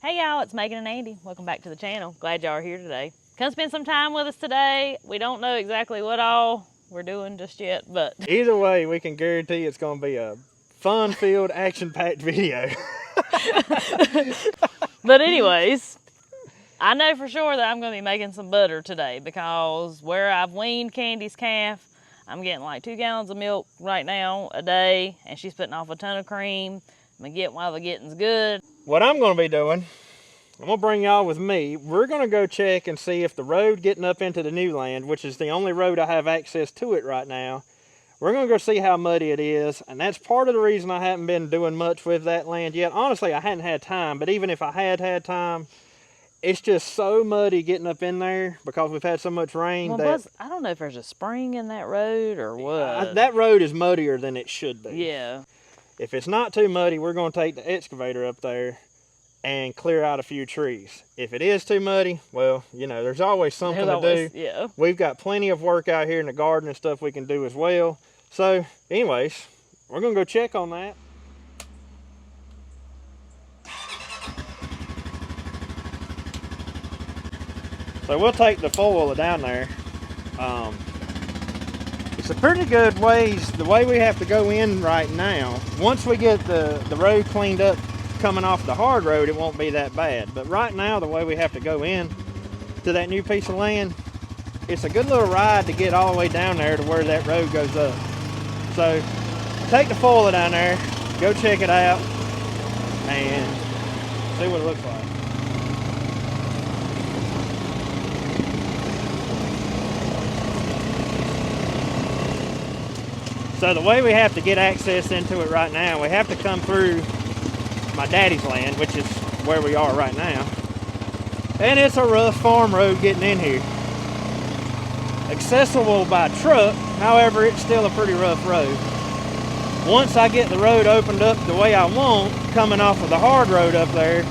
Hey y'all, it's Megan and Andy. Welcome back to the channel. Glad y'all are here today. Come spend some time with us today. We don't know exactly what all we're doing just yet, but either way, we can guarantee it's going to be a fun-filled, action-packed video. But anyways, I know for sure that I'm going to be making some butter today because where I've weaned Candy's calf, I'm getting like 2 gallons of milk right now a day, and she's putting off a ton of cream. I'm going to get while the getting's good. What I'm going to be doing, I'm going to bring y'all with me. We're going to go check and see if the road getting up into the new land, which is the only road I have access to it right now, we're going to go see how muddy it is. And that's part of the reason I haven't been doing much with that land yet. Honestly, I hadn't had time, but even if I had had time, it's just so muddy getting up in there because we've had so much rain. Well, Buzz, I don't know if there's a spring in that road or what. That road is muddier than it should be. Yeah. If it's not too muddy, we're going to take the excavator up there and clear out a few trees. If it is too muddy, well, you know, there's always something to do. Yeah. We've got plenty of work out here in the garden and stuff we can do as well. So, anyways, we're going to go check on that. So we'll take the foil down there. It's a pretty good ways, the way we have to go in right now. Once we get the road cleaned up coming off the hard road, it won't be that bad. But right now, the way we have to go in to that new piece of land, it's a good little ride to get all the way down there to where that road goes up. So take the foil down there, go check it out, and see what it looks like. So the way we have to get access into it right now, we have to come through my daddy's land, which is where we are right now. And it's a rough farm road getting in here. Accessible by truck, however, it's still a pretty rough road. Once I get the road opened up the way I want, coming off of the hard road up there,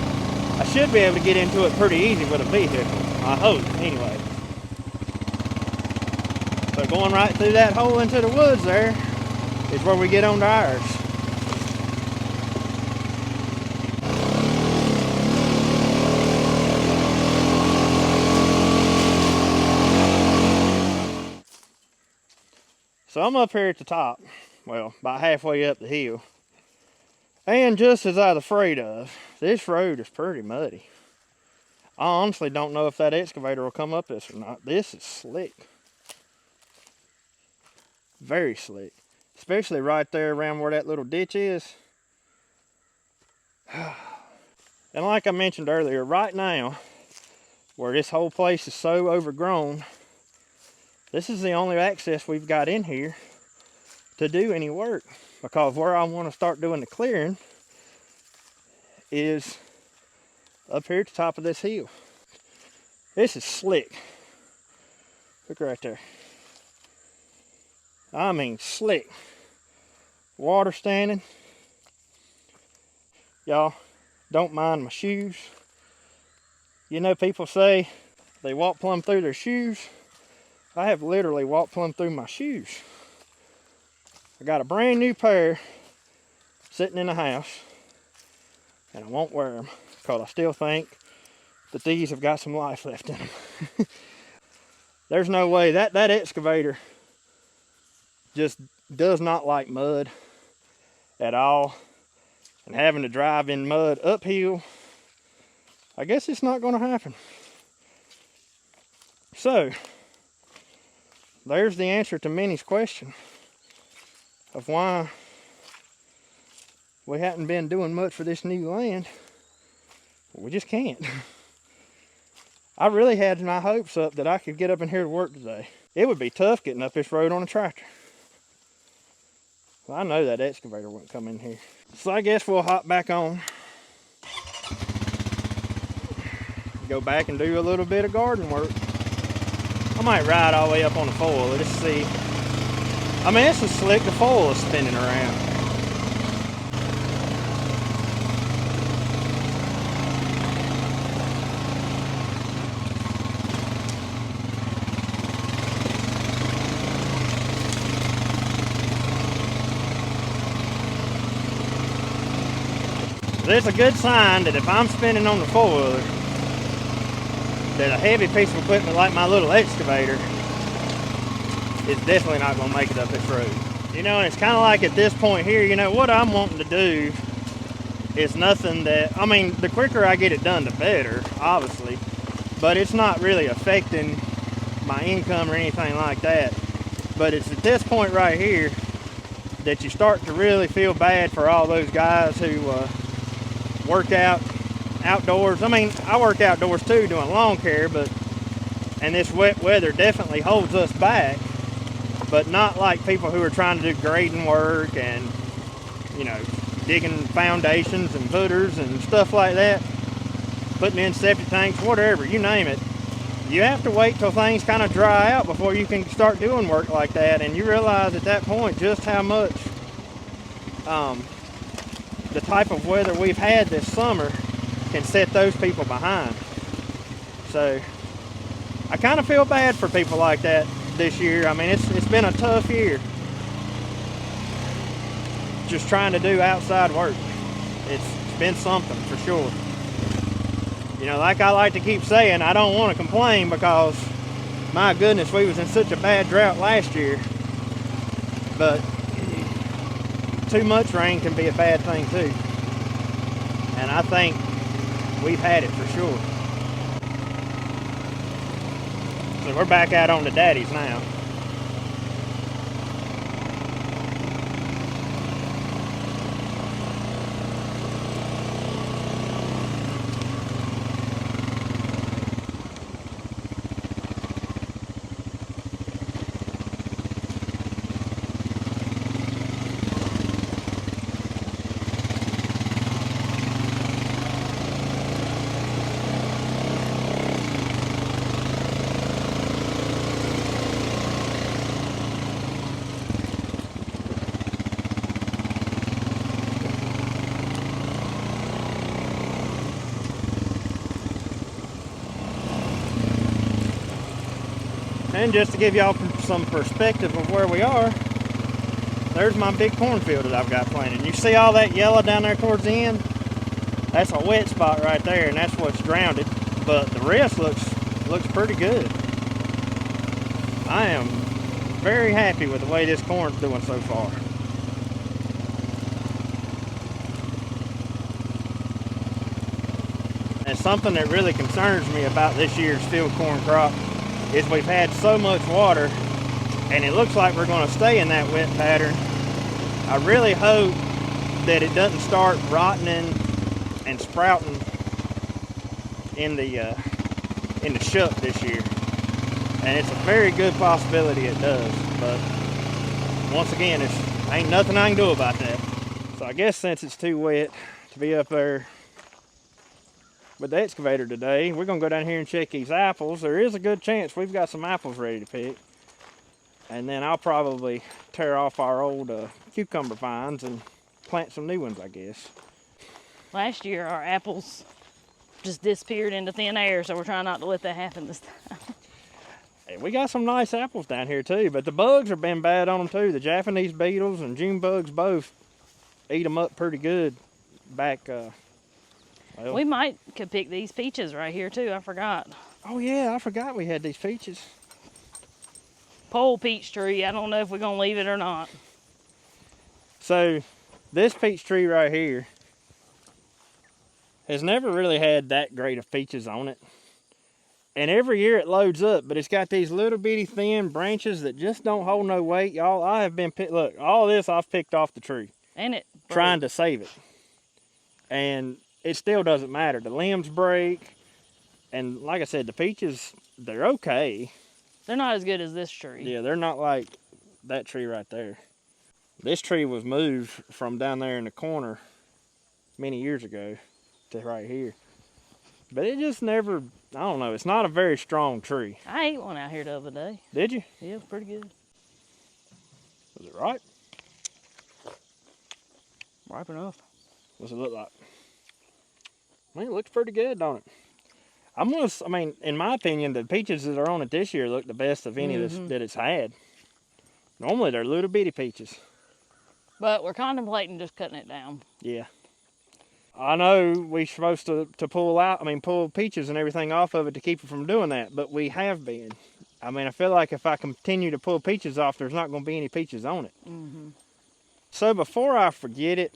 I should be able to get into it pretty easy with a vehicle. I hope, anyway. So going right through that hole into the woods there is where we get onto ours. So I'm up here at the top, well, about halfway up the hill. And just as I was afraid of, this road is pretty muddy. I honestly don't know if that excavator will come up this or not. This is slick. Very slick. Especially right there around where that little ditch is. And like I mentioned earlier, right now, where this whole place is so overgrown, this is the only access we've got in here to do any work. Because where I want to start doing the clearing is up here at the top of this hill. This is slick. Look right there. I mean slick. Water standing. Y'all, don't mind my shoes. You know, people say they walk plumb through their shoes. I have literally walked plumb through my shoes. I got a brand new pair sitting in the house, and I won't wear them because I still think that these have got some life left in them. There's no way that excavator just does not like mud at all, and having to drive in mud uphill, I guess it's not going to happen. So there's the answer to Minnie's question of why we haven't been doing much for this new land. We just can't. I really had my hopes up that I could get up in here to work today. It would be tough getting up this road on a tractor. Well, I know that excavator wouldn't come in here. So I guess we'll hop back on. Go back and do a little bit of garden work. I might ride all the way up on the foil. Let's see. I mean, this is slick. The foil is spinning around. There's a good sign that if I'm spinning on the four-wheeler, that a heavy piece of equipment like my little excavator is definitely not going to make it up this road. You know, and it's kind of like at this point here, you know, what I'm wanting to do is nothing that, I mean, the quicker I get it done, the better, obviously, but it's not really affecting my income or anything like that. But it's at this point right here that you start to really feel bad for all those guys who work out outdoors. I mean, I work outdoors too doing lawn care, and this wet weather definitely holds us back, but not like people who are trying to do grading work and, you know, digging foundations and footers and stuff like that, putting in septic tanks, whatever, you name it. You have to wait till things kind of dry out before you can start doing work like that, and you realize at that point just how much the type of weather we've had this summer can set those people behind. So I kind of feel bad for people like that this year. I mean, it's been a tough year just trying to do outside work. It's been something for sure. You know, like I like to keep saying, I don't want to complain because, my goodness, we was in such a bad drought last year. But too much rain can be a bad thing too. And I think we've had it for sure. So we're back out on the daddies now. And just to give y'all some perspective of where we are, there's my big cornfield that I've got planted. You see all that yellow down there towards the end? That's a wet spot right there, and that's what's grounded. But the rest looks pretty good. I am very happy with the way this corn's doing so far. And something that really concerns me about this year's field corn crop is we've had so much water, and it looks like we're going to stay in that wet pattern. I really hope that it doesn't start rotting and sprouting in the shuck this year. And it's a very good possibility it does, but once again, ain't nothing I can do about that. So I guess since it's too wet to be up there with the excavator today, we're gonna go down here and check these apples. There is a good chance we've got some apples ready to pick, and then I'll probably tear off our old cucumber vines and plant some new ones, I guess. Last year our apples just disappeared into thin air, so we're trying not to let that happen this time. Hey, we got some nice apples down here too, but the bugs have been bad on them too. The Japanese beetles and June bugs both eat them up pretty good back. Well, we could pick these peaches right here too. I forgot. Oh yeah, I forgot we had these peaches. Pole peach tree. I don't know if we're gonna leave it or not. So this peach tree right here has never really had that great of peaches on it. And every year it loads up, but it's got these little bitty thin branches that just don't hold no weight, y'all. I have been look, all this I've picked off the tree. And it broke. Trying to save it. And it still doesn't matter. The limbs break. And like I said, the peaches, they're okay. They're not as good as this tree. Yeah, they're not like that tree right there. This tree was moved from down there in the corner many years ago to right here. But it just never, I don't know, it's not a very strong tree. I ate one out here the other day. Did you? Yeah, it was pretty good. Was it ripe? Ripe enough. What's it look like? I mean, it looks pretty good, don't it? I mean, in my opinion, the peaches that are on it this year look the best of any that it's had. Normally, they're little bitty peaches. But we're contemplating just cutting it down. Yeah. I know we're supposed to pull peaches and everything off of it to keep it from doing that, but we have been. I mean, I feel like if I continue to pull peaches off, there's not going to be any peaches on it. Mm-hmm. So before I forget it,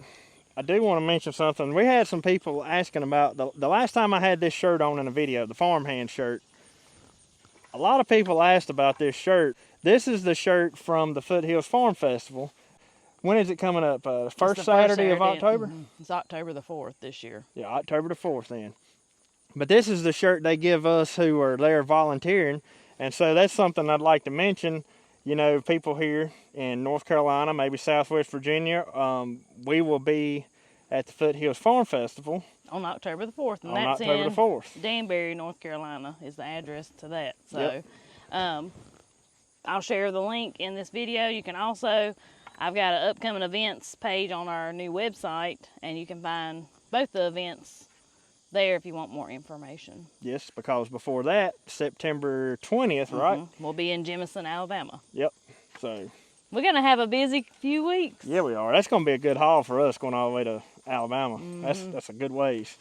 I do want to mention something. We had some people asking about, the last time I had this shirt on in a video, the farmhand shirt, a lot of people asked about this shirt. This is the shirt from the Foothills Farm Festival. When is it coming up? First Saturday of October? Mm-hmm. It's October the 4th this year. Yeah, October the 4th then. But this is the shirt they give us who are there volunteering. And so that's something I'd like to mention. You know, people here in North Carolina, maybe Southwest Virginia, we will be at the Foothills Farm Festival. On October the 4th. And on that's October in the 4th. Danbury, North Carolina is the address to that. So Yep. I'll share the link in this video. You can also, I've got an upcoming events page on our new website, and you can find both the events there if you want more information. Yes, because before that, September 20th, right? We'll be in Jemison, Alabama. Yep. So we're going to have a busy few weeks. Yeah, we are. That's going to be a good haul for us going all the way to Alabama. That's a good ways.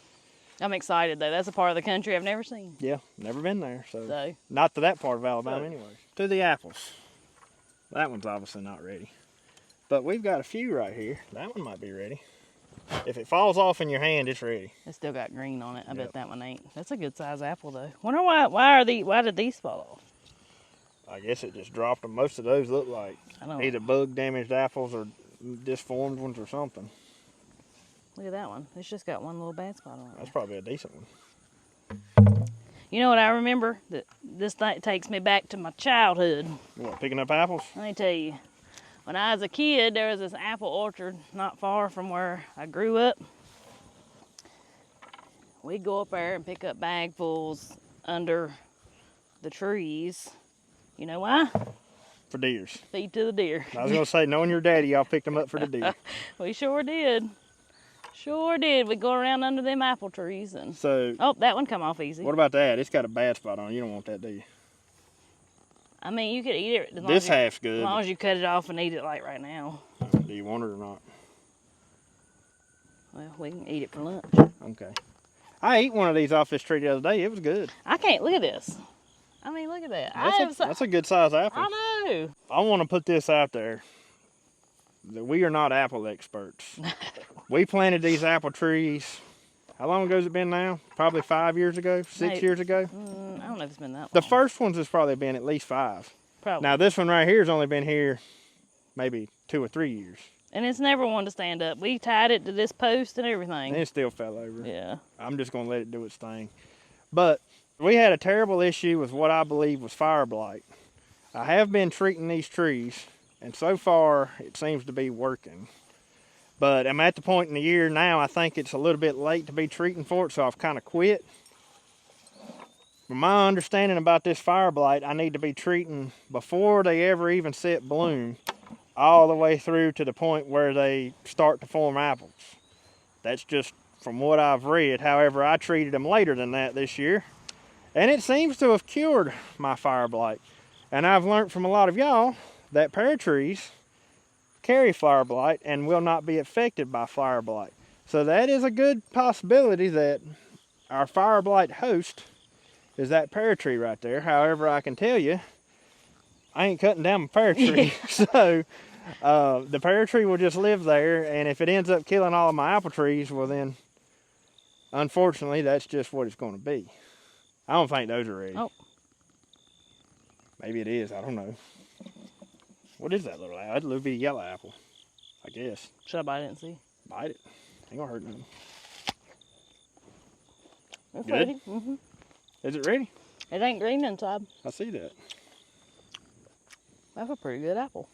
I'm excited, though. That's a part of the country I've never seen. Yeah, never been there. So not to that part of Alabama anyway. To the apples. That one's obviously not ready. But we've got a few right here. That one might be ready. If it falls off in your hand, it's ready. It's still got green on it. I bet that one ain't. That's a good size apple, though. Wonder why did these fall off? I guess it just dropped them. Most of those look like either bug damaged apples or disformed ones or something. Look at that one. It's just got one little bad spot on it. That's probably a decent one. You know what I remember? This thing takes me back to my childhood. What, picking up apples? Let me tell you. When I was a kid, there was this apple orchard not far from where I grew up. We'd go up there and pick up bagfuls under the trees. You know why? For deers. Feed to the deer. I was going to say, knowing your daddy, y'all picked them up for the deer. We sure did. Sure did. We'd go around under them apple trees. And so, oh, that one come off easy. What about that? It's got a bad spot on it. You don't want that, do you? I mean, you could eat it. This half's good. As long as you cut it off and eat it like right now. Do you want it or not? Well, we can eat it for lunch. Okay. I ate one of these off this tree the other day. It was good. I can't. Look at this. I mean, look at that. That's a good size apple. I know. I want to put this out there. That we are not apple experts. We planted these apple trees. How long ago has it been now? Probably 5 years ago, 6 years ago? I don't know if it's been that long. The first ones has probably been at least 5. Probably. Now this one right here has only been here maybe 2 or 3 years. And it's never wanted to stand up. We tied it to this post and everything. And it still fell over. Yeah. I'm just going to let it do its thing. But we had a terrible issue with what I believe was fire blight. I have been treating these trees, and so far it seems to be working. But I'm at the point in the year now, I think it's a little bit late to be treating for it, so I've kind of quit. From my understanding about this fire blight, I need to be treating before they ever even set bloom, all the way through to the point where they start to form apples. That's just from what I've read. However, I treated them later than that this year, and it seems to have cured my fire blight. And I've learned from a lot of y'all that pear trees carry fire blight and will not be affected by fire blight. So that is a good possibility that our fire blight host is that pear tree right there. However, I can tell you, I ain't cutting down my pear tree. So the pear tree will just live there, and if it ends up killing all of my apple trees, well then, unfortunately, that's just what it's going to be. I don't think those are ready. Oh. Maybe it is, I don't know. What is that little apple? That's a little bitty yellow apple, I guess. Should I bite it and see? Bite it. Ain't gonna hurt nothing. It's good? ready. Mm-hmm. Is it ready? It ain't green inside. I see that. That's a pretty good apple.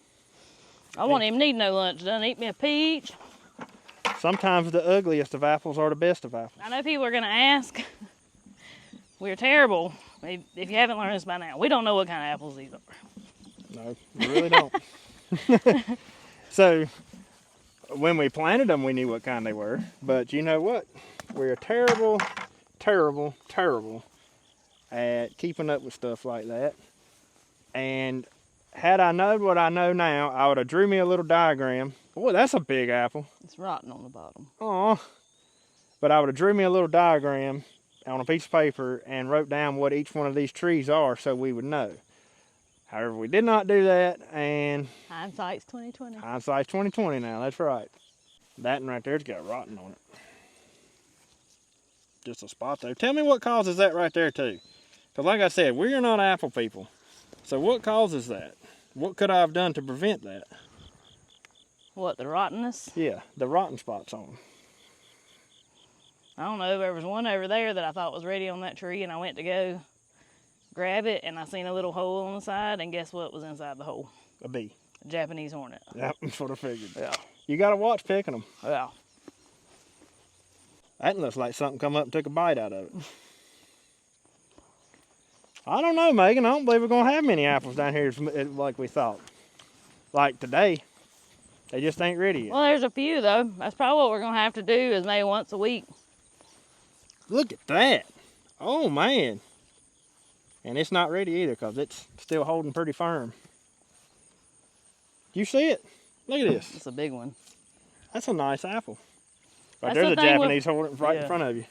I won't even need no lunch done. Eat me a peach. Sometimes the ugliest of apples are the best of apples. I know people are gonna ask. We're terrible. If you haven't learned this by now, we don't know what kind of apples these are. No, we really don't. So, when we planted them, we knew what kind they were. But you know what? We're terrible, terrible, terrible at keeping up with stuff like that. And had I known what I know now, I would have drew me a little diagram. Boy, that's a big apple. It's rotten on the bottom. Aw. But I would have drew me a little diagram on a piece of paper and wrote down what each one of these trees are so we would know. However, we did not do that, and Hindsight's 20/20. hindsight's 20/20 now, that's right. That one right there's got rotten on it. Just a spot though. Tell me what causes that right there too. Because like I said, we're not apple people. So what causes that? What could I have done to prevent that? What, the rottenness? Yeah, the rotten spots on them. I don't know. There was one over there that I thought was ready on that tree, and I went to go grab it, and I seen a little hole on the side, and guess what was inside the hole? A bee. A Japanese hornet. Yep, that's what I figured. Yeah. You got to watch picking them. Yeah. That looks like something come up and took a bite out of it. I don't know, Megan. I don't believe we're going to have many apples down here like we thought. Like today. They just ain't ready yet. Well, there's a few, though. That's probably what we're going to have to do is maybe once a week. Look at that. Oh, man. And it's not ready either because it's still holding pretty firm. You see it? Look at this. It's a big one. That's a nice apple. Right, That's there's the a thing Japanese hornet right in front of you.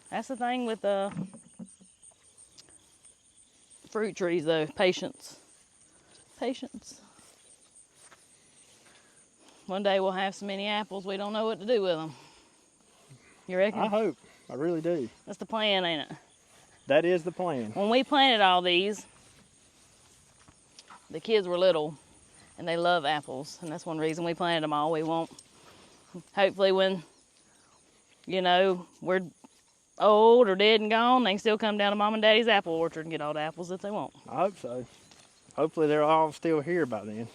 That's the thing with fruit trees, though. Patience. Patience. One day we'll have so many apples we don't know what to do with them. You reckon? I hope. I really do. That's the plan, ain't it? That is the plan. When we planted all these, the kids were little, and they love apples, and that's one reason we planted them all. We want, hopefully when, you know, we're old or dead and gone, they can still come down to Mom and Daddy's apple orchard and get all the apples that they want. I hope so. Hopefully they're all still here by then.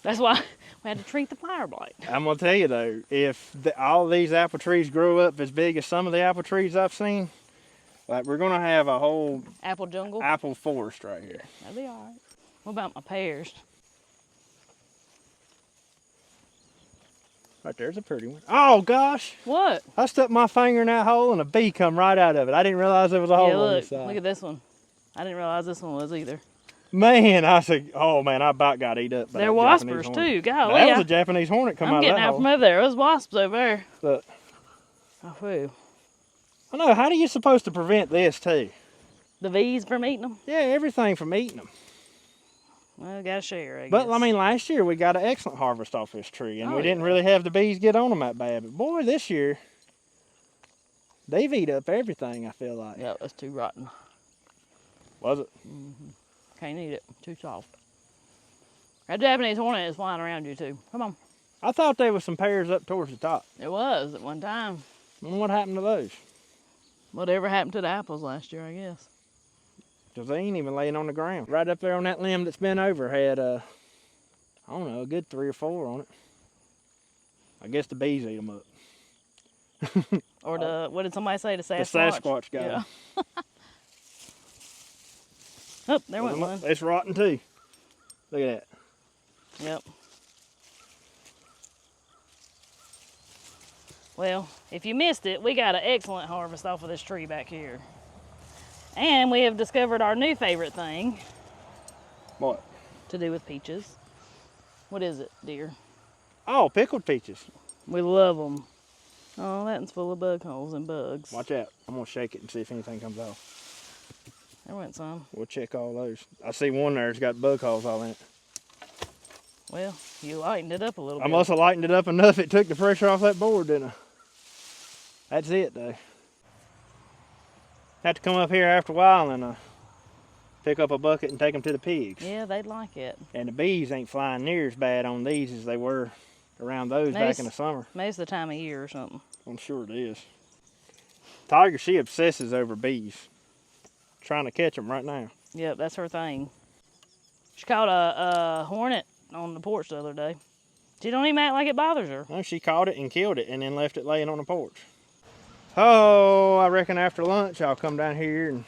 That's why we had to treat the fire blight. I'm going to tell you though, if all these apple trees grow up as big as some of the apple trees I've seen, like we're going to have a whole Apple jungle? apple forest right here. That'll be all right. What about my pears? Right there's a pretty one. Oh gosh! What? I stuck my finger in that hole and a bee come right out of it. I didn't realize there was a hole on the side. Look at this one. I didn't realize this one was either. Man, I said, oh man, I about got eat up by They're that Japanese waspers hornet. too. Golly, That was a Japanese hornet come out I'm of getting that out hole. from over there. There's wasps over there. Look. Oh, whew. I know, how are you supposed to prevent this too? The bees from eating them? Yeah, everything from eating them. Well, gotta share, I guess. But I mean, last year we got an excellent harvest off this tree, and we didn't really have the bees get on them that bad. But boy, this year, they've eat up everything, I feel like. Yeah, that's too rotten. Was it? Mm-hmm. Can't eat it. Too soft. That Japanese hornet is flying around you too. Come on. I thought there was some pears up towards the top. It was at one time. I wonder what happened to those. Whatever happened to the apples last year, I guess. Because they ain't even laying on the ground. Right up there on that limb that's been over had, I don't know, a good 3 or 4 on it. I guess the bees ate them up. Or the, what did somebody say, the Sasquatch? The Sasquatch guy. Yeah. Oh, there went one. It's rotten too. Look at that. Yep. Well, if you missed it, we got an excellent harvest off of this tree back here. And we have discovered our new favorite thing. What? To do with peaches. What is it, dear? Oh, pickled peaches. We love them. Oh, that one's full of bug holes and bugs. Watch out. I'm going to shake it and see if anything comes off. There went some. We'll check all those. I see one there's got bug holes all in it. Well, you lightened it up a little bit. I must have lightened it up enough it took the pressure off that board, didn't I? That's it, though. Have to come up here after a while and pick up a bucket and take them to the pigs. Yeah, they'd like it. And the bees ain't flying near as bad on these as they were around those back in the summer. Most of the time of year or something. I'm sure it is. Tiger, she obsesses over bees. Trying to catch them right now. Yep, that's her thing. She caught a hornet on the porch the other day. She don't even act like it bothers her. No, she caught it and killed it and then left it laying on the porch. Oh, I reckon after lunch I'll come down here and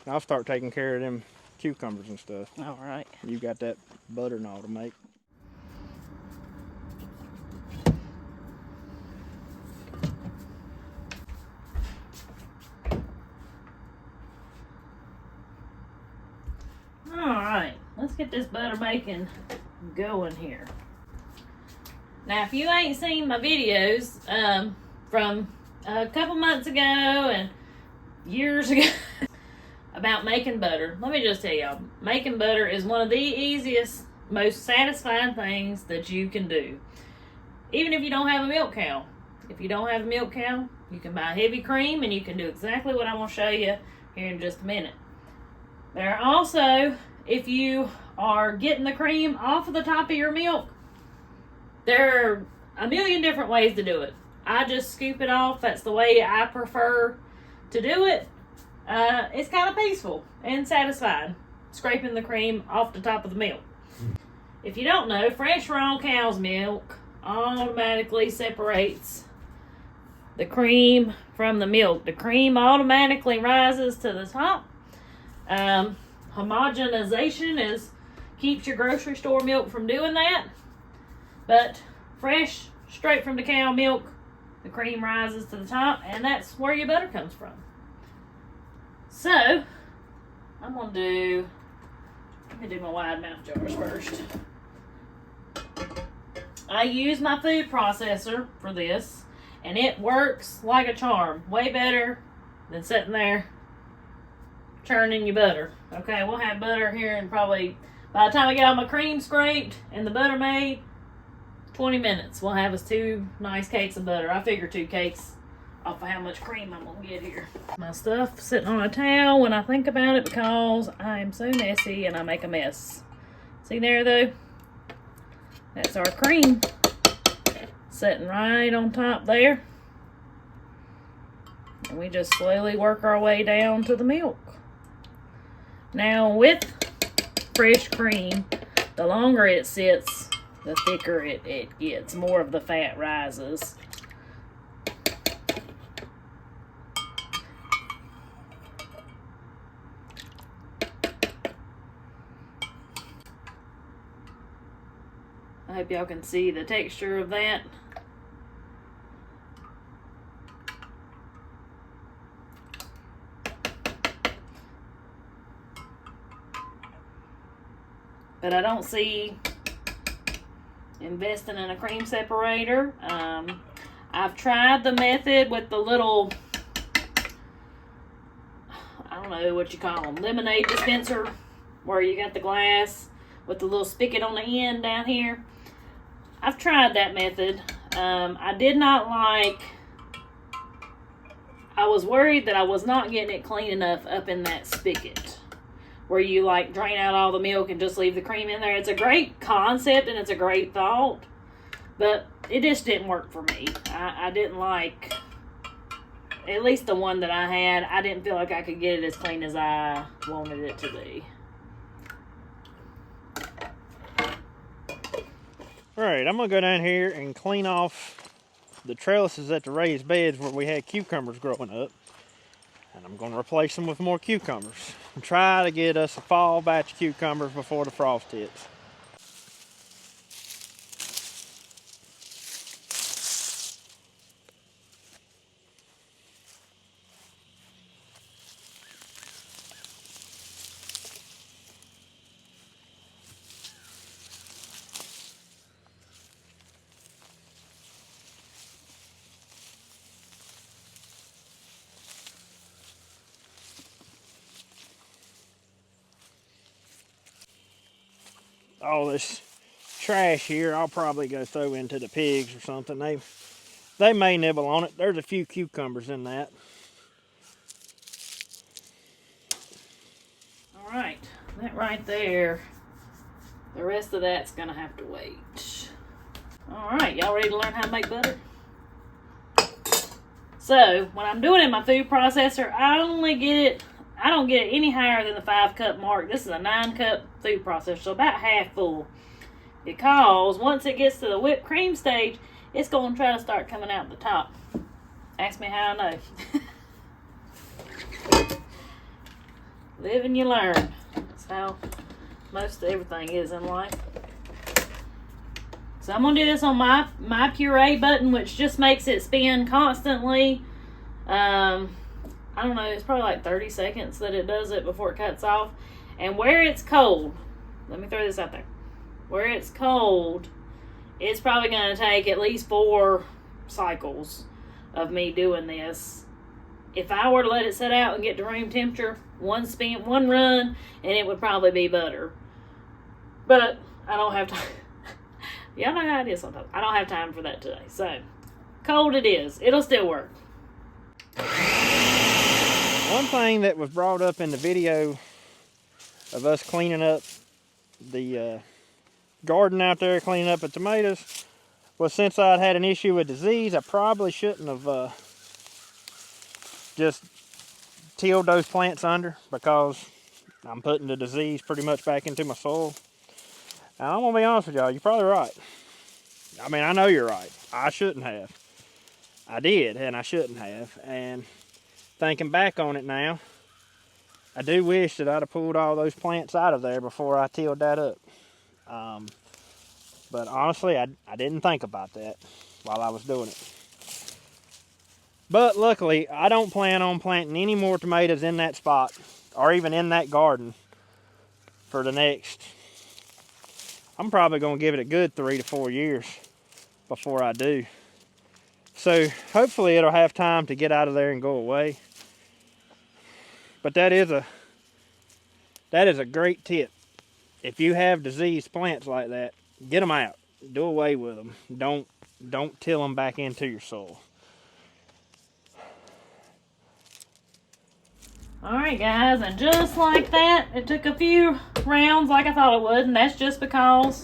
I'll start taking care of them cucumbers and stuff. All right. You got that butter and all to make. All right, let's get this butter bacon going here. Now, if you ain't seen my videos from a couple months ago and years ago about making butter. Let me just tell y'all, making butter is one of the easiest, most satisfying things that you can do. Even if you don't have a milk cow. If you don't have a milk cow, you can buy heavy cream and you can do exactly what I'm going to show you here in just a minute. There are also, if you are getting the cream off of the top of your milk, there are a million different ways to do it. I just scoop it off. That's the way I prefer to do it. It's kind of peaceful and satisfying, scraping the cream off the top of the milk. If you don't know, fresh raw cow's milk automatically separates the cream from the milk. The cream automatically rises to the top. Homogenization keeps your grocery store milk from doing that. But fresh, straight from the cow milk, the cream rises to the top, and that's where your butter comes from. So, let me do my wide mouth jars first. I use my food processor for this, and it works like a charm. Way better than sitting there churning your butter. Okay, we'll have butter here in probably, by the time I get all my cream scraped and the butter made, 20 minutes. We'll have us 2 nice cakes of butter. I figure 2 cakes off of how much cream I'm going to get here. My stuff sitting on a towel when I think about it because I am so messy and I make a mess. See there though? That's our cream sitting right on top there. And we just slowly work our way down to the milk. Now with fresh cream, the longer it sits, the thicker it gets. More of the fat rises. I hope y'all can see the texture of that. But I don't see investing in a cream separator. I've tried the method with the little, I don't know what you call them, lemonade dispenser, where you got the glass with the little spigot on the end down here. I've tried that method. I did not like, I was worried that I was not getting it clean enough up in that spigot, where you like drain out all the milk and just leave the cream in there. It's a great concept and it's a great thought, but it just didn't work for me. I didn't like, at least the one that I had, I didn't feel like I could get it as clean as I wanted it to be. Alright, I'm going to go down here and clean off the trellises at the raised beds where we had cucumbers growing up. And I'm going to replace them with more cucumbers. And try to get us a fall batch of cucumbers before the frost hits. All this trash here I'll probably go throw into the pigs or something. They may nibble on it. There's a few cucumbers in that. Alright, that right there, the rest of that's gonna have to wait. Alright, y'all ready to learn how to make butter? So, when I'm doing it in my food processor, I don't get it any higher than the 5-cup mark. This is a 9-cup food processor, so about half full. Because once it gets to the whipped cream stage, it's going to try to start coming out the top. Ask me how I know. Live and you learn. That's how most everything is in life. So I'm going to do this on my puree button, which just makes it spin constantly. I don't know, it's probably like 30 seconds that it does it before it cuts off. And where it's cold, let me throw this out there. Where it's cold, it's probably going to take at least 4 cycles of me doing this. If I were to let it sit out and get to room temperature, one run, and it would probably be butter. But I don't have time. Y'all know how it is sometimes. I don't have time for that today. So, cold it is. It'll still work. One thing that was brought up in the video of us cleaning up the garden out there, cleaning up the tomatoes, was since I'd had an issue with disease, I probably shouldn't have just tilled those plants under, because I'm putting the disease pretty much back into my soil. And I'm gonna be honest with y'all, you're probably right. I mean, I know you're right. I shouldn't have. I did, and I shouldn't have. And thinking back on it now, I do wish that I'd have pulled all those plants out of there before I tilled that up. But honestly, I didn't think about that while I was doing it. But luckily, I don't plan on planting any more tomatoes in that spot, or even in that garden, for the next, I'm probably going to give it a good 3 to 4 years before I do. So hopefully it'll have time to get out of there and go away. But that is a great tip. If you have diseased plants like that, get them out. Do away with them. Don't till them back into your soil. Alright guys, and just like that, it took a few rounds like I thought it would, and that's just because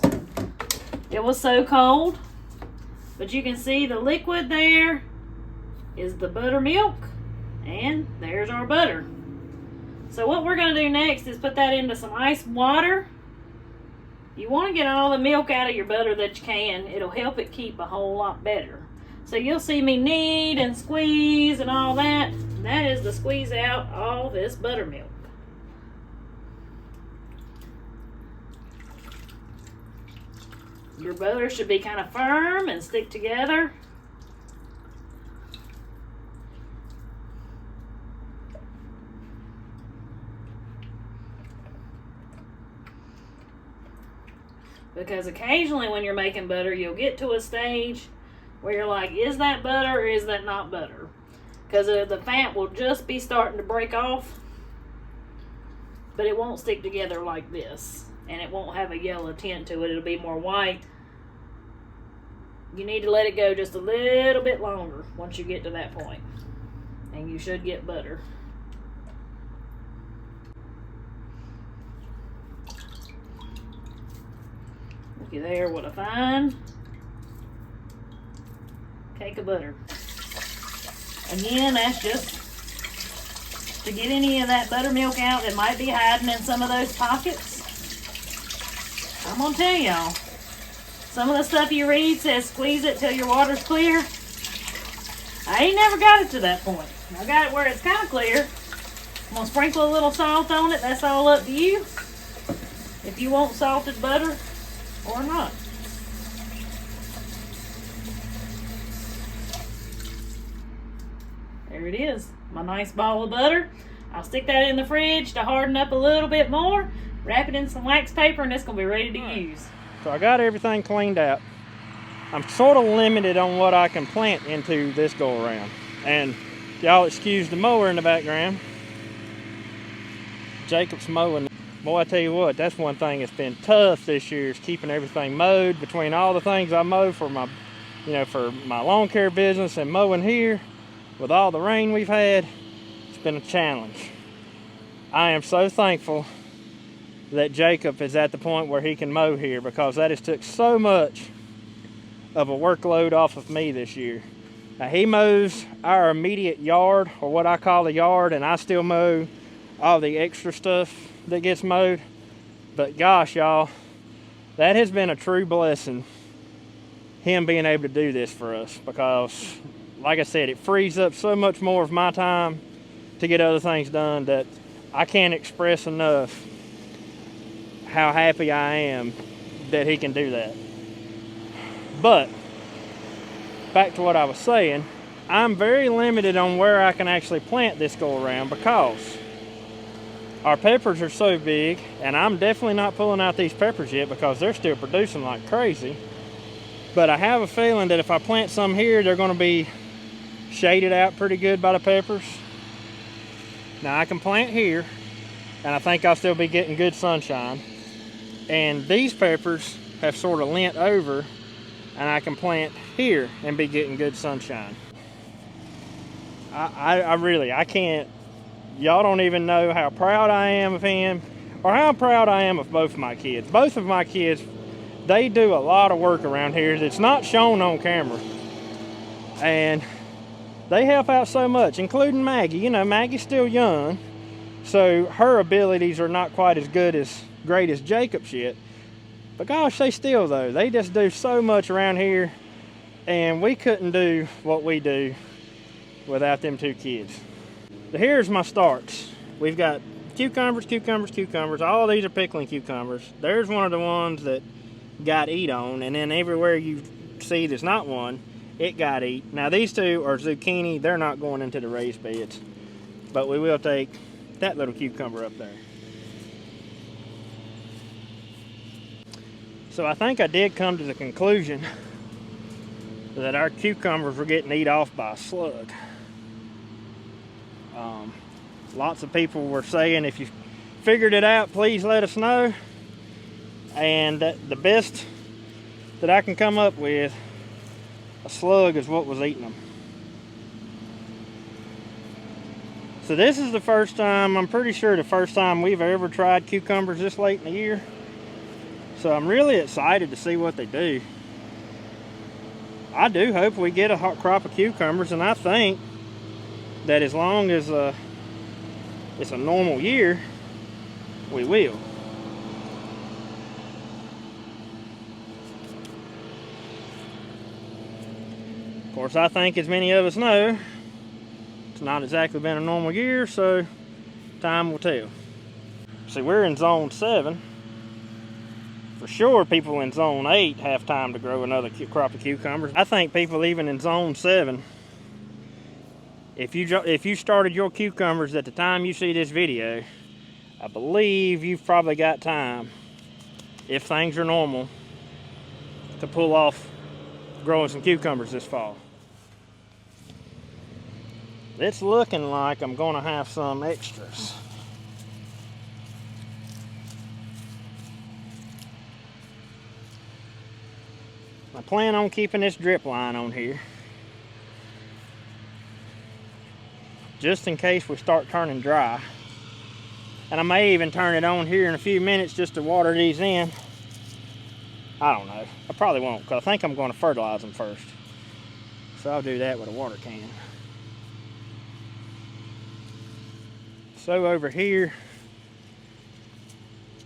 it was so cold. But you can see the liquid there is the buttermilk, and there's our butter. So what we're going to do next is put that into some ice water. You want to get all the milk out of your butter that you can. It'll help it keep a whole lot better. So you'll see me knead and squeeze and all that. That is to squeeze out all this buttermilk. Your butter should be kind of firm and stick together. Because occasionally when you're making butter, you'll get to a stage where you're like, is that butter or is that not butter? Because the fat will just be starting to break off, but it won't stick together like this. And it won't have a yellow tint to it. It'll be more white. You need to let it go just a little bit longer once you get to that point. And you should get butter. Looky there, what a fine cake of butter. Again, that's just to get any of that buttermilk out that might be hiding in some of those pockets. I'm gonna tell y'all, some of the stuff you read says squeeze it till your water's clear. I ain't never got it to that point. I got it where it's kind of clear. I'm gonna sprinkle a little salt on it. That's all up to you. If you want salted butter or not. There it is, my nice ball of butter. I'll stick that in the fridge to harden up a little bit more, wrap it in some wax paper, and it's going to be ready to use. So I got everything cleaned out. I'm sort of limited on what I can plant into this go around. And y'all excuse the mower in the background. Jacob's mowing. Boy, I tell you what, that's one thing that's been tough this year, is keeping everything mowed. Between all the things I mow for my, for my lawn care business and mowing here, with all the rain we've had, it's been a challenge. I am so thankful that Jacob is at the point where he can mow here, because that has took so much of a workload off of me this year. Now, he mows our immediate yard, or what I call the yard, and I still mow all the extra stuff that gets mowed. But gosh, y'all, that has been a true blessing, him being able to do this for us, because like I said, it frees up so much more of my time to get other things done that I can't express enough how happy I am that he can do that. But back to what I was saying, I'm very limited on where I can actually plant this go around, because our peppers are so big, and I'm definitely not pulling out these peppers yet because they're still producing like crazy. But I have a feeling that if I plant some here, they're going to be shaded out pretty good by the peppers. Now I can plant here, and I think I'll still be getting good sunshine. And these peppers have sort of leant over, and I can plant here and be getting good sunshine. I can't, y'all don't even know how proud I am of him, or how proud I am of both of my kids. Both of my kids, they do a lot of work around here that's not shown on camera. And they help out so much, including Maggie. You know, Maggie's still young, so her abilities are not quite as great as Jacob's yet. But gosh, they still, though, they just do so much around here, and we couldn't do what we do without them two kids. So here's my starts. We've got cucumbers. All these are pickling cucumbers. There's one of the ones that got eat on, and then everywhere you see there's not one, it got eat. Now these two are zucchini. They're not going into the raised beds, but we will take that little cucumber up there. So I think I did come to the conclusion that our cucumbers were getting eat off by a slug. Lots of people were saying, if you figured it out, please let us know. And the best that I can come up with, a slug is what was eating them. So this is the first time, I'm pretty sure the first time we've ever tried cucumbers this late in the year. So I'm really excited to see what they do. I do hope we get a hot crop of cucumbers, and I think that as long as it's a normal year, we will. Of course, I think as many of us know, it's not exactly been a normal year, so time will tell. See, we're in zone 7. For sure, people in zone 8 have time to grow another crop of cucumbers. I think people even in zone 7, if you started your cucumbers at the time you see this video, I believe you've probably got time, if things are normal, to pull off growing some cucumbers this fall. It's looking like I'm gonna have some extras. I plan on keeping this drip line on here, just in case we start turning dry. And I may even turn it on here in a few minutes just to water these in. I don't know. I probably won't, because I think I'm going to fertilize them first. So I'll do that with a water can. So over here,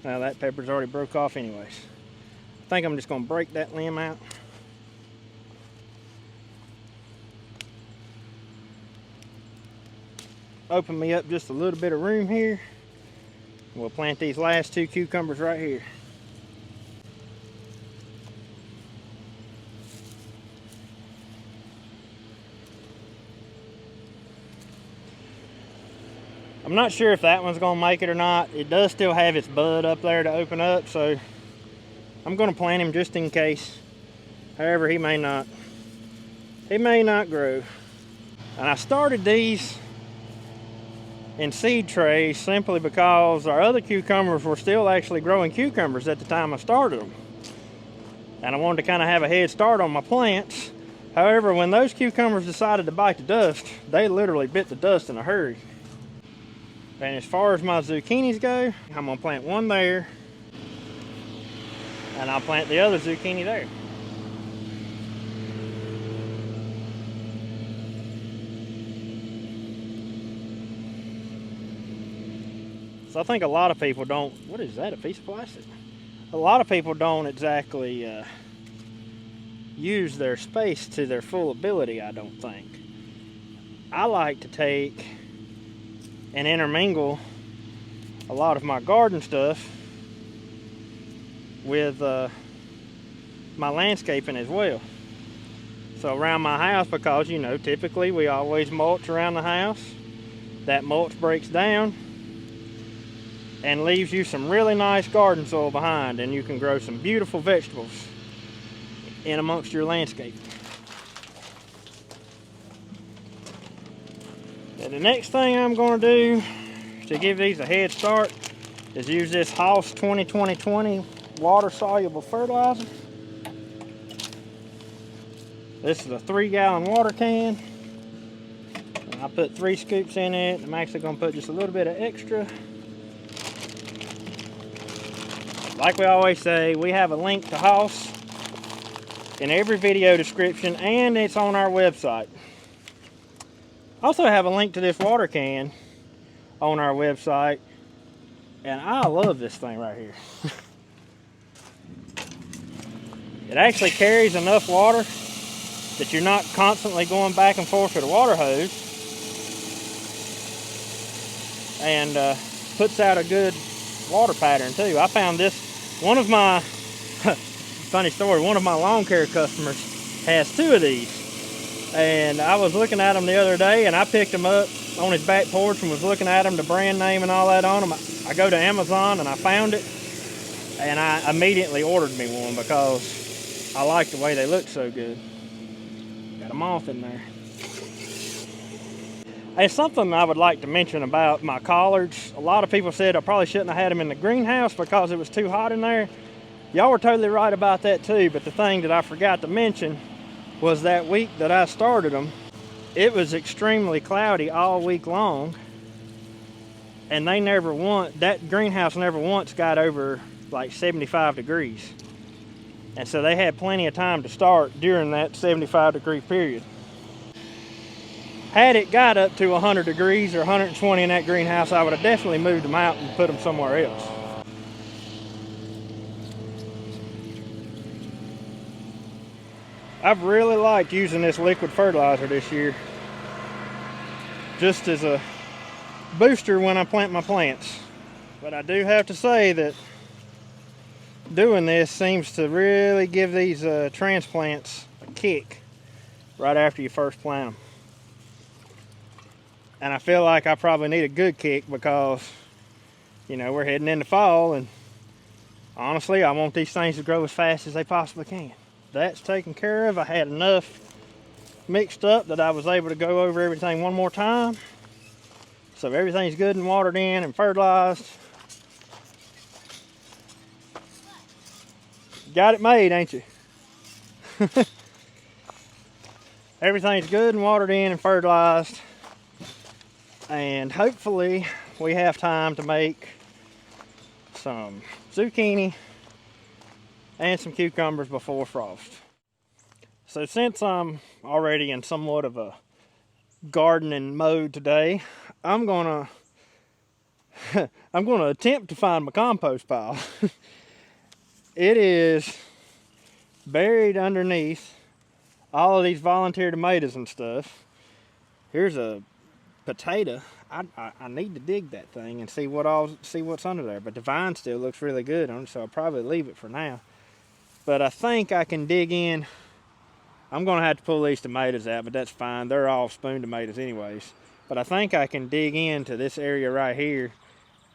now that pepper's already broke off anyways. I think I'm just going to break that limb out. Open me up just a little bit of room here. We'll plant these last 2 cucumbers right here. I'm not sure if that one's gonna make it or not. It does still have its bud up there to open up, so I'm gonna plant him just in case. However, he may not grow. And I started these in seed trays simply because our other cucumbers were still actually growing cucumbers at the time I started them. And I wanted to kind of have a head start on my plants. However, when those cucumbers decided to bite the dust, they literally bit the dust in a hurry. And as far as my zucchinis go, I'm gonna plant one there, and I'll plant the other zucchini there. So I think a lot of people don't, what is that, a piece of plastic? A lot of people don't exactly use their space to their full ability, I don't think. I like to take and intermingle a lot of my garden stuff with my landscaping as well. So around my house, because you know, typically we always mulch around the house. That mulch breaks down and leaves you some really nice garden soil behind, and you can grow some beautiful vegetables in amongst your landscape. And the next thing I'm going to do to give these a head start is use this House 2020 water soluble fertilizer. This is a 3-gallon water can. And I put 3 scoops in it. I'm actually going to put just a little bit of extra. Like we always say, we have a link to House in every video description, and it's on our website. Also have a link to this water can on our website, and I love this thing right here. It actually carries enough water that you're not constantly going back and forth with a water hose, and puts out a good water pattern too. I found this, one of my funny story, one of my lawn care customers has 2 of these, and I was looking at them the other day, and I picked them up on his back porch and was looking at them, the brand name and all that on them. I go to Amazon and I found it, and I immediately ordered me one because I like the way they look so good. Got a moth in there. It's something I would like to mention about my collards. A lot of people said I probably shouldn't have had them in the greenhouse because it was too hot in there. Y'all were totally right about that too, but the thing that I forgot to mention was that week that I started them, it was extremely cloudy all week long, and that greenhouse never once got over like 75 degrees. And so they had plenty of time to start during that 75-degree period. Had it got up to 100 degrees or 120 in that greenhouse, I would have definitely moved them out and put them somewhere else. I've really liked using this liquid fertilizer this year, just as a booster when I plant my plants. But I do have to say that doing this seems to really give these transplants a kick right after you first plant them. And I feel like I probably need a good kick because, you know, we're heading into fall, and honestly, I want these things to grow as fast as they possibly can. That's taken care of. I had enough mixed up that I was able to go over everything one more time. So everything's good and watered in and fertilized. Got it made, ain't you? Everything's good and watered in and fertilized. And hopefully we have time to make some zucchini and some cucumbers before frost. So since I'm already in somewhat of a gardening mode today, I'm gonna attempt to find my compost pile. It is buried underneath all of these volunteer tomatoes and stuff. Here's a potato. I need to dig that thing and see what's under there, but the vine still looks really good on it, so I'll probably leave it for now. But I think I can dig in. I'm gonna have to pull these tomatoes out, but that's fine. They're all spoon tomatoes anyways. But I think I can dig into this area right here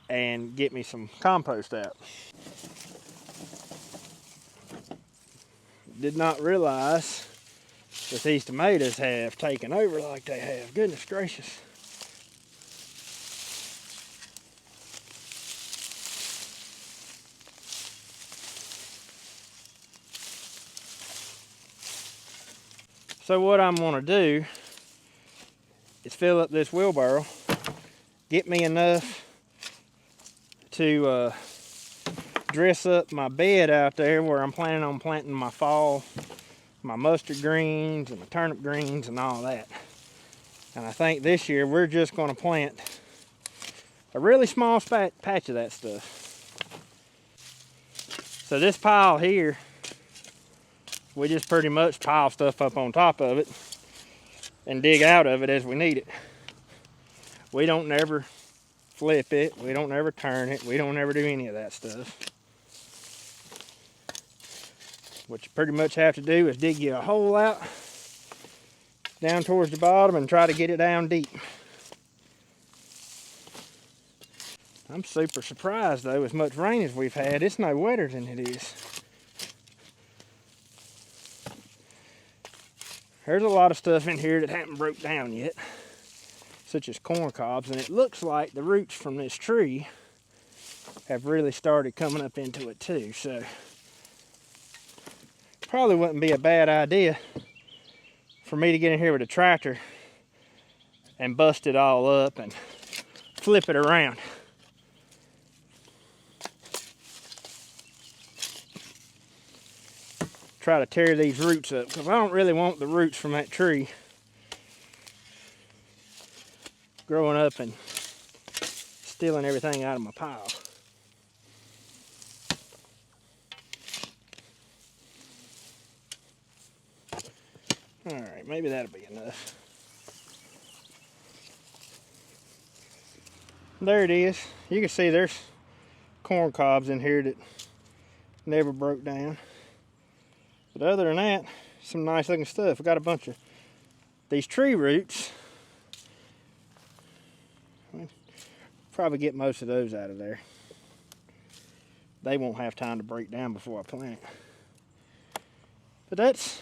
and get me some compost out. Did not realize that these tomatoes have taken over like they have. Goodness gracious. So what I'm gonna do is fill up this wheelbarrow, get me enough to dress up my bed out there where I'm planning on planting my mustard greens and my turnip greens and all that. And I think this year we're just gonna plant a really small patch of that stuff. So this pile here, we just pretty much pile stuff up on top of it and dig out of it as we need it. We don't never flip it, we don't never turn it, we don't ever do any of that stuff. What you pretty much have to do is dig you a hole out down towards the bottom and try to get it down deep. I'm super surprised though, as much rain as we've had, it's no wetter than it is. There's a lot of stuff in here that hasn't broke down yet. such as corn cobs, and it looks like the roots from this tree have really started coming up into it too. So probably wouldn't be a bad idea for me to get in here with a tractor and bust it all up and flip it around. Try to tear these roots up, because I don't really want the roots from that tree growing up and stealing everything out of my pile. All right, maybe that'll be enough. There it is. You can see there's corn cobs in here that never broke down. But other than that, some nice looking stuff. I got a bunch of these tree roots. I'll probably get most of those out of there. They won't have time to break down before I plant. But that's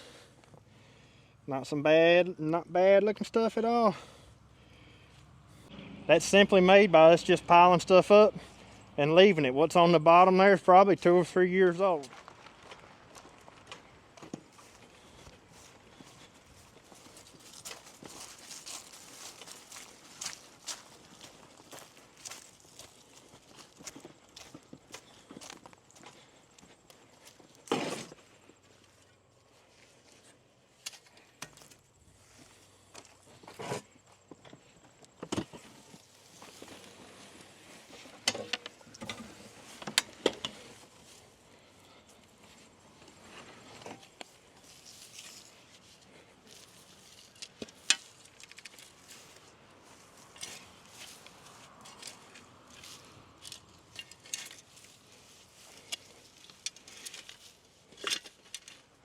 not bad looking stuff at all. That's simply made by us just piling stuff up and leaving it. What's on the bottom there is probably 2 or 3 years old.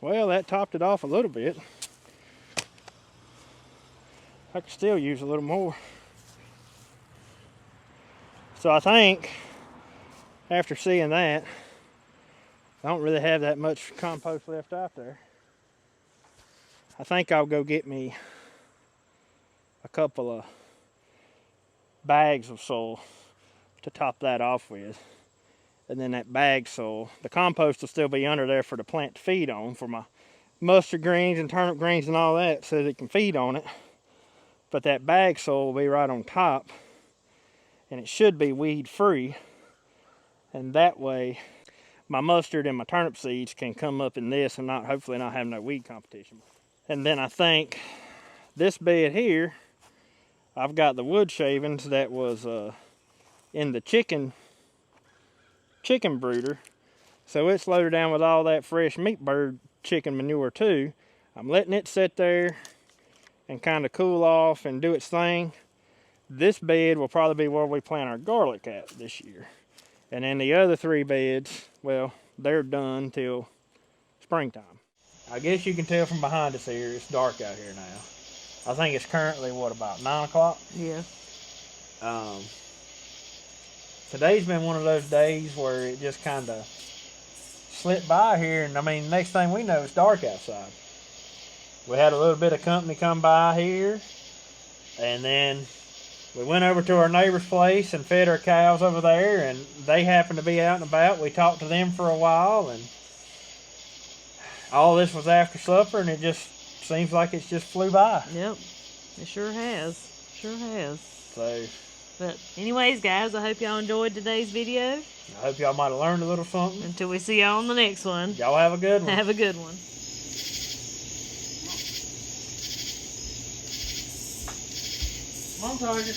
Well, that topped it off a little bit. I could still use a little more. So I think after seeing that, I don't really have that much compost left out there. I think I'll go get me a couple of bags of soil to top that off with. And then that bag soil, the compost will still be under there for the plant to feed on, for my mustard greens and turnip greens and all that, so that it can feed on it. But that bag soil will be right on top, and it should be weed free. And that way my mustard and my turnip seeds can come up in this and hopefully not have no weed competition. And then I think this bed here, I've got the wood shavings that was in the chicken brooder, so it's loaded down with all that fresh meat bird chicken manure too. I'm letting it sit there and kind of cool off and do its thing. This bed will probably be where we plant our garlic at this year, and then the other 3 beds, well, they're done till springtime. I guess you can tell from behind us here, it's dark out here now. I think it's currently, what, about 9 o'clock? Yeah. Today's been one of those days where it just kind of slipped by here, and I mean, next thing we know, it's dark outside. We had a little bit of company come by here, and then we went over to our neighbor's place and fed our cows over there, and they happened to be out and about. We talked to them for a while, and all this was after supper, and it just seems like it's just flew by. Yep, it sure has. Sure has. So, but anyways, guys, I hope y'all enjoyed today's video. I hope y'all might have learned a little something. Until we see y'all on the next one. Y'all have a good one. Have a good one. Come on, Tiger.